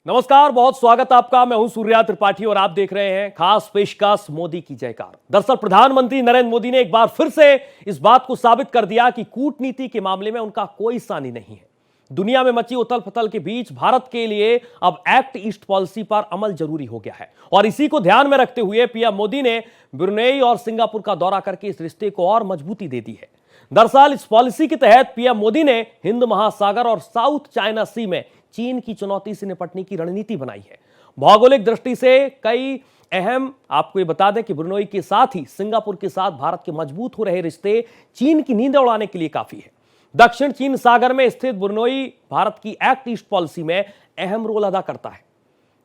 नमस्कार, बहुत स्वागत आपका। मैं हूं सूर्या त्रिपाठी और आप देख रहे हैं खास पेशकश मोदी की जयकार। दरअसल प्रधानमंत्री नरेंद्र मोदी ने एक बार फिर से इस बात को साबित कर दिया कि कूटनीति के मामले में उनका कोई सानी नहीं है। दुनिया में मची उथल पुथल के बीच भारत के लिए अब एक्ट ईस्ट पॉलिसी पर अमल जरूरी हो गया है और इसी को ध्यान में रखते हुए पीएम मोदी ने ब्रुनेई और सिंगापुर का दौरा करके इस रिश्ते को और मजबूती दे दी है। दरअसल इस पॉलिसी के तहत पीएम मोदी ने हिंद महासागर और साउथ चाइना सी में चीन की चुनौती से निपटने की रणनीति बनाई है। भौगोलिक दृष्टि से कई अहम, आपको ये बता दें कि ब्रुनेई के साथ ही सिंगापुर के साथ भारत के मजबूत हो रहे रिश्ते चीन की नींद उड़ाने के लिए काफी है। दक्षिण चीन सागर में स्थित ब्रुनेई भारत की एक्ट ईस्ट पॉलिसी में अहम रोल अदा करता है।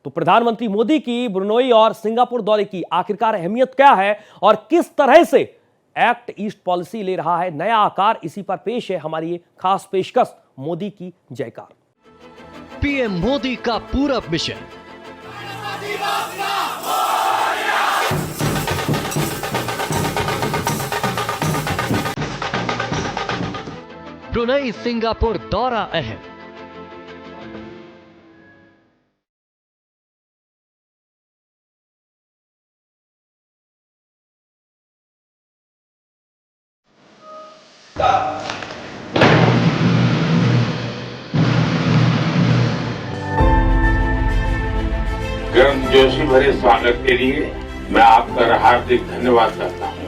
तो प्रधानमंत्री मोदी की ब्रुनेई और सिंगापुर दौरे की आखिरकार अहमियत क्या है और किस तरह से एक्ट ईस्ट पॉलिसी ले रहा है नया आकार, इसी पर पेश है हमारी ये खास पेशकश मोदी की जयकार। पीएम मोदी का पूरा मिशन। ब्रुनेई सिंगापुर दौरा अहम। गर्मजोशी भरे स्वागत के लिए मैं आपका हार्दिक धन्यवाद करता हूं।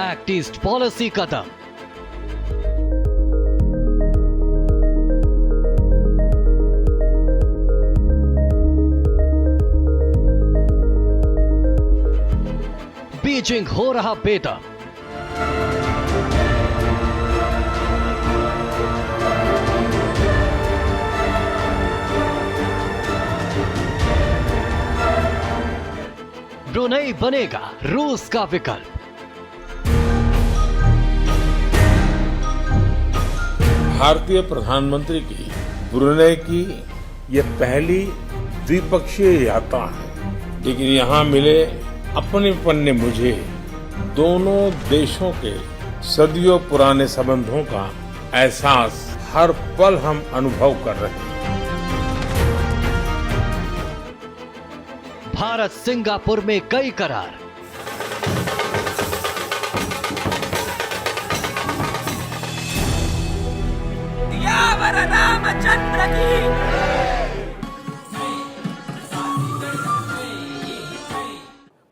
एक्ट ईस्ट पॉलिसी कदम। बीजिंग हो रहा बेदम। ब्रुनेई बनेगा रूस का विकल्प। भारतीय प्रधानमंत्री की ब्रुनेई की यह पहली द्विपक्षीय यात्रा है, लेकिन यहां मिले अपनेपन ने मुझे दोनों देशों के सदियों पुराने संबंधों का एहसास हर पल हम अनुभव कर रहे हैं। भारत सिंगापुर में कई करार। दियावर रामचंद्र की।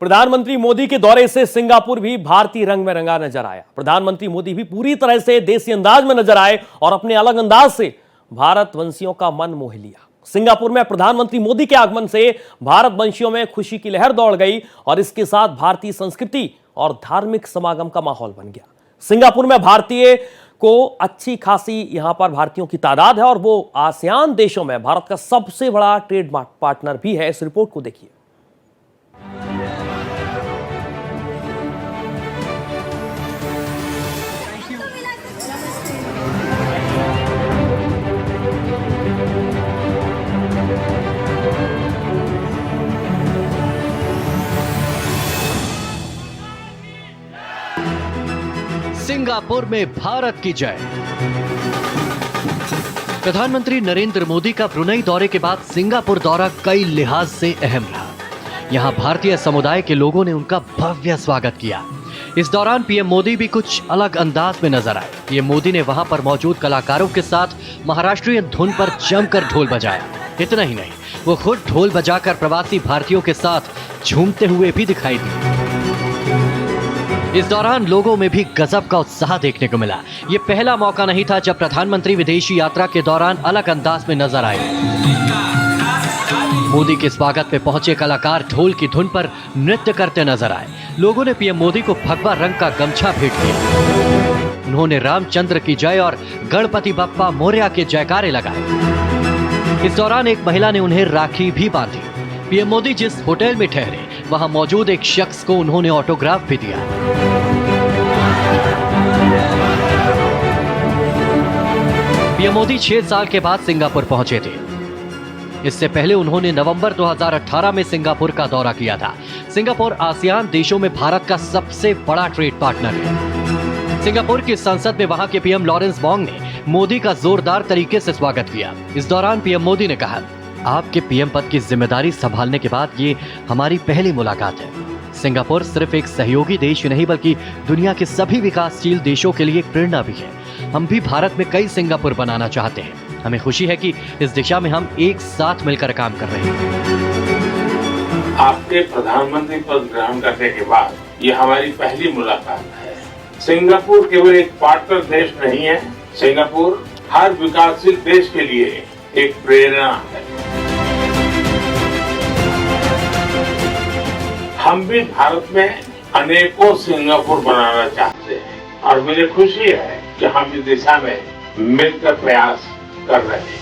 प्रधानमंत्री मोदी के दौरे से सिंगापुर भी भारतीय रंग में रंगा नजर आया। प्रधानमंत्री मोदी भी पूरी तरह से देसी अंदाज में नजर आए और अपने अलग अंदाज से भारतवंशियों का मन मोह लिया। सिंगापुर में प्रधानमंत्री मोदी के आगमन से भारतवंशियों में खुशी की लहर दौड़ गई और इसके साथ भारतीय संस्कृति और धार्मिक समागम का माहौल बन गया। सिंगापुर में भारतीय को अच्छी खासी यहां पर भारतीयों की तादाद है और वो आसियान देशों में भारत का सबसे बड़ा ट्रेड पार्टनर भी है। इस रिपोर्ट को देखिए। सिंगापुर में भारत की जय। प्रधानमंत्री नरेंद्र मोदी का ब्रुनेई दौरे के बाद सिंगापुर दौरा कई लिहाज से अहम रहा। यहां भारतीय समुदाय के लोगों ने उनका भव्य स्वागत किया। इस दौरान पीएम मोदी भी कुछ अलग अंदाज में नजर आए। पीएम मोदी ने वहां पर मौजूद कलाकारों के साथ महाराष्ट्रीय धुन पर जमकर ढोल बजाया। इतना ही नहीं, वो खुद ढोल बजाकर प्रवासी भारतीयों के साथ झूमते हुए भी दिखाई दिए। इस दौरान लोगों में भी गजब का उत्साह देखने को मिला। ये पहला मौका नहीं था जब प्रधानमंत्री विदेशी यात्रा के दौरान अलग अंदाज में नजर आए। मोदी के स्वागत में पहुंचे कलाकार ढोल की धुन पर नृत्य करते नजर आए। लोगों ने पीएम मोदी को भगवा रंग का गमछा भेंट किया। उन्होंने रामचंद्र की जय और गणपति बप्पा मोरया के जयकारे लगाए। इस दौरान एक महिला ने उन्हें राखी भी बांधी। पीएम मोदी जिस होटल में ठहरे वहां मौजूद एक शख्स को उन्होंने ऑटोग्राफ भी दिया। पीएम मोदी 6 साल के बाद सिंगापुर पहुंचे थे। इससे पहले उन्होंने नवंबर 2018 में सिंगापुर का दौरा किया था। सिंगापुर आसियान देशों में भारत का सबसे बड़ा ट्रेड पार्टनर है। सिंगापुर की संसद में वहां के पीएम लॉरेंस वोंग ने मोदी का जोरदार तरीके से स्वागत किया। इस दौरान पीएम मोदी ने कहा, आपके पीएम पद की जिम्मेदारी संभालने के बाद ये हमारी पहली मुलाकात है। सिंगापुर सिर्फ एक सहयोगी देश नहीं बल्कि दुनिया के सभी विकासशील देशों के लिए एक प्रेरणा भी है। हम भी भारत में कई सिंगापुर बनाना चाहते हैं। हमें खुशी है कि इस दिशा में हम एक साथ मिलकर काम कर रहे हैं। आपके प्रधानमंत्री पद ग्रहण करने के बाद ये हमारी पहली मुलाकात है। सिंगापुर केवल एक पार्टनर देश नहीं है, सिंगापुर हर विकासशील देश के लिए एक प्रेरणा है। हम भी भारत में अनेकों सिंगापुर बनाना चाहते हैं और मुझे खुशी है कि हम इस दिशा में मिलकर प्रयास कर रहे हैं।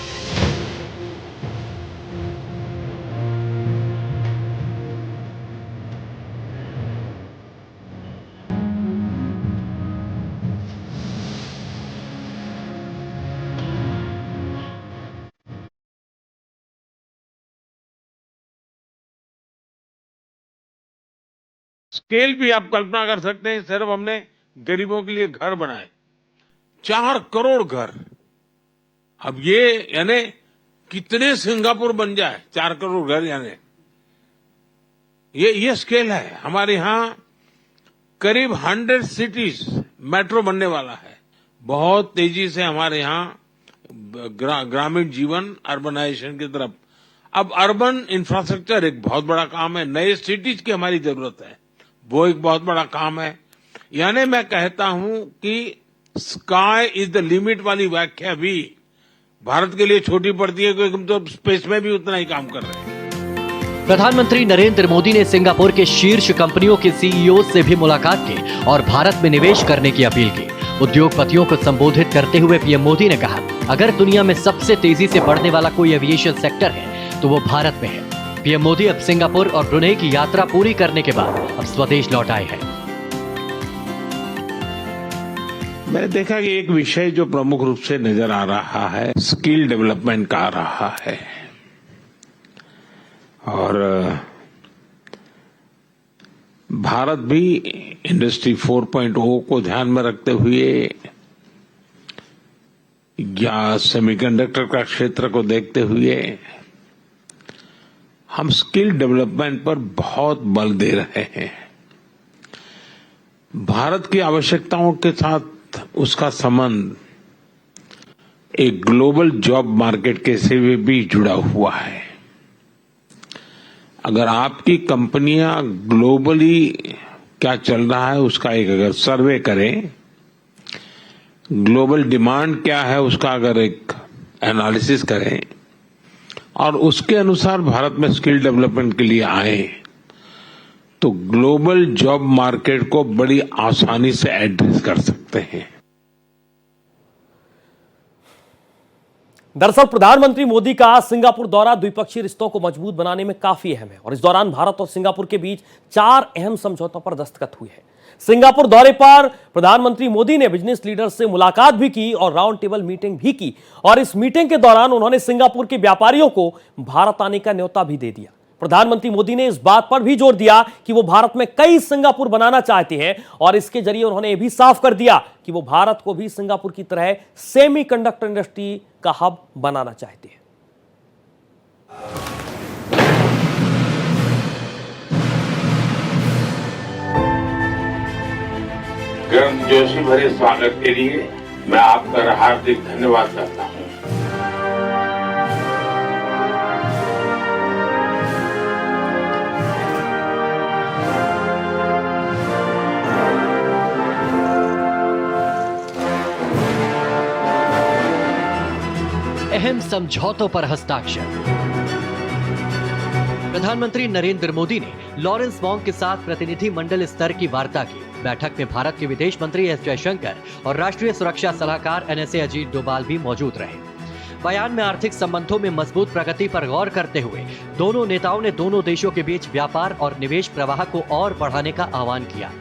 स्केल भी आप कल्पना कर सकते हैं। सिर्फ हमने गरीबों के लिए घर बनाए 4 करोड़ घर। अब ये यानी कितने सिंगापुर बन जाए 4 करोड़ घर, यानी ये स्केल है। हमारे यहाँ करीब 100 सिटीज मेट्रो बनने वाला है। बहुत तेजी से हमारे यहाँ ग्रामीण जीवन अर्बनाइजेशन की तरफ। अब अर्बन इंफ्रास्ट्रक्चर एक बहुत बड़ा काम है। नए सिटीज की हमारी जरूरत है, वो एक बहुत बड़ा काम है। यानी मैं कहता हूं कि स्काई इज द लिमिट वाली व्याख्या भी भारत के लिए छोटी पड़ती है, क्योंकि हम तो स्पेस में भी उतना ही काम कर रहे हैं। प्रधानमंत्री नरेंद्र मोदी ने सिंगापुर के शीर्ष कंपनियों के सीईओ से भी मुलाकात की और भारत में निवेश करने की अपील की। उद्योगपतियों को संबोधित करते हुए पीएम मोदी ने कहा, अगर दुनिया में सबसे तेजी से बढ़ने वाला कोई एविएशन सेक्टर है तो वो भारत में है। पीएम मोदी अब सिंगापुर और ब्रुनेई की यात्रा पूरी करने के बाद अब स्वदेश लौट आए हैं। मैंने देखा कि एक विषय जो प्रमुख रूप से नजर आ रहा है, स्किल डेवलपमेंट का आ रहा है। और भारत भी इंडस्ट्री 4.0 को ध्यान में रखते हुए या सेमीकंडक्टर का क्षेत्र को देखते हुए हम स्किल डेवलपमेंट पर बहुत बल दे रहे हैं। भारत की आवश्यकताओं के साथ उसका संबंध एक ग्लोबल जॉब मार्केट के से भी जुड़ा हुआ है। अगर आपकी कंपनियां ग्लोबली क्या चल रहा है उसका एक अगर सर्वे करें, ग्लोबल डिमांड क्या है उसका अगर एक एनालिसिस करें और उसके अनुसार भारत में स्किल डेवलपमेंट के लिए आए, तो ग्लोबल जॉब मार्केट को बड़ी आसानी से एड्रेस कर सकते हैं। दरअसल प्रधानमंत्री मोदी का सिंगापुर दौरा द्विपक्षीय रिश्तों को मजबूत बनाने में काफी अहम है और इस दौरान भारत और सिंगापुर के बीच 4 अहम समझौतों पर दस्तखत हुए हैं। सिंगापुर दौरे पर प्रधानमंत्री मोदी ने बिजनेस लीडर से मुलाकात भी की और राउंड टेबल मीटिंग भी की और इस मीटिंग के दौरान उन्होंने सिंगापुर के व्यापारियों को भारत आने का न्योता भी दे दिया। प्रधानमंत्री मोदी ने इस बात पर भी जोर दिया कि वो भारत में कई सिंगापुर बनाना चाहते हैं और इसके जरिए उन्होंने ये भी साफ कर दिया कि वो भारत को भी सिंगापुर की तरह सेमीकंडक्टर इंडस्ट्री का हब बनाना चाहते हैं। गर्मजोशी भरे स्वागत के लिए मैं आपका हार्दिक धन्यवाद करता हूं। अहम समझौतों पर हस्ताक्षर। प्रधानमंत्री नरेंद्र मोदी ने लॉरेंस वोंग के साथ प्रतिनिधि मंडल स्तर की वार्ता की। बैठक में भारत के विदेश मंत्री एस जयशंकर और राष्ट्रीय सुरक्षा सलाहकार एनएसए अजीत डोभाल भी मौजूद रहे। बयान में आर्थिक संबंधों में मजबूत प्रगति पर गौर करते हुए दोनों नेताओं ने दोनों देशों के बीच व्यापार और निवेश प्रवाह को और बढ़ाने का आह्वान किया।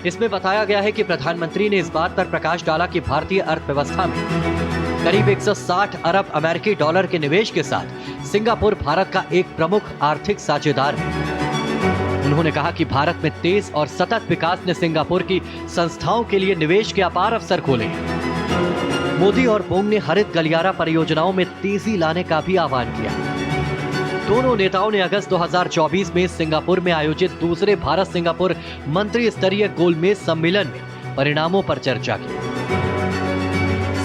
इसमें बताया गया है कि प्रधानमंत्री ने इस बात पर प्रकाश डाला कि भारतीय अर्थव्यवस्था में करीब 160 अरब अमेरिकी डॉलर के निवेश के साथ सिंगापुर भारत का एक प्रमुख आर्थिक साझेदार है। उन्होंने कहा कि भारत में तेज और सतत विकास ने सिंगापुर की संस्थाओं के लिए निवेश के अपार अवसर खोले हैं। मोदी और बोंग ने हरित गलियारा परियोजनाओं में तेजी लाने का भी आह्वान किया। दोनों नेताओं ने अगस्त 2024 में सिंगापुर में आयोजित दूसरे भारत सिंगापुर मंत्री स्तरीय गोलमेज सम्मेलन में परिणामों पर चर्चा की।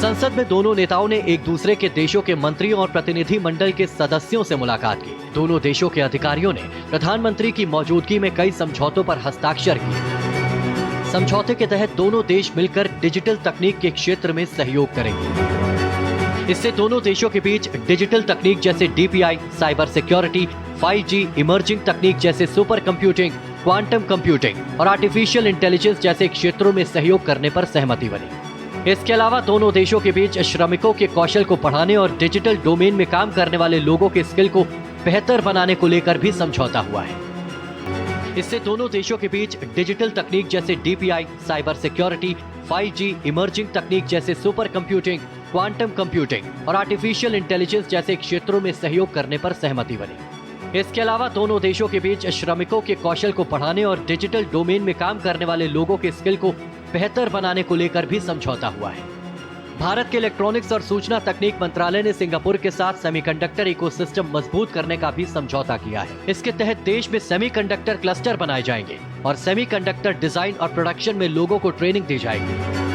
संसद में दोनों नेताओं ने एक दूसरे के देशों के मंत्रियों और प्रतिनिधि मंडल के सदस्यों से मुलाकात की। दोनों देशों के अधिकारियों ने प्रधानमंत्री की मौजूदगी में कई समझौतों पर हस्ताक्षर किए। समझौते के तहत दोनों देश मिलकर डिजिटल तकनीक के क्षेत्र में सहयोग करेंगे। इससे दोनों देशों के बीच डिजिटल तकनीक जैसे DPI, cyber security, 5G, emerging तकनीक जैसे सुपर कंप्यूटिंग, क्वांटम कंप्यूटिंग और आर्टिफिशियल इंटेलिजेंस जैसे क्षेत्रों में सहयोग करने पर सहमति बनी। इसके अलावा दोनों देशों के बीच श्रमिकों के कौशल को बढ़ाने और डिजिटल डोमेन में काम करने वाले लोगों के स्किल को बेहतर बनाने को लेकर भी समझौता हुआ है। इससे दोनों देशों के बीच डिजिटल तकनीक जैसे DPI, cyber security, 5G, emerging तकनीक जैसे सुपर कंप्यूटिंग, क्वांटम कंप्यूटिंग और आर्टिफिशियल इंटेलिजेंस जैसे क्षेत्रों में सहयोग करने पर सहमति बनी। इसके अलावा दोनों देशों के बीच श्रमिकों के कौशल को बढ़ाने और डिजिटल डोमेन में काम करने वाले लोगों के स्किल को बेहतर बनाने को लेकर भी समझौता हुआ है। भारत के इलेक्ट्रॉनिक्स और सूचना तकनीक मंत्रालय ने सिंगापुर के साथ सेमीकंडक्टर इकोसिस्टम मजबूत करने का भी समझौता किया है। इसके तहत देश में सेमीकंडक्टर क्लस्टर बनाए जाएंगे और सेमीकंडक्टर डिजाइन और प्रोडक्शन में लोगों को ट्रेनिंग दी जाएगी।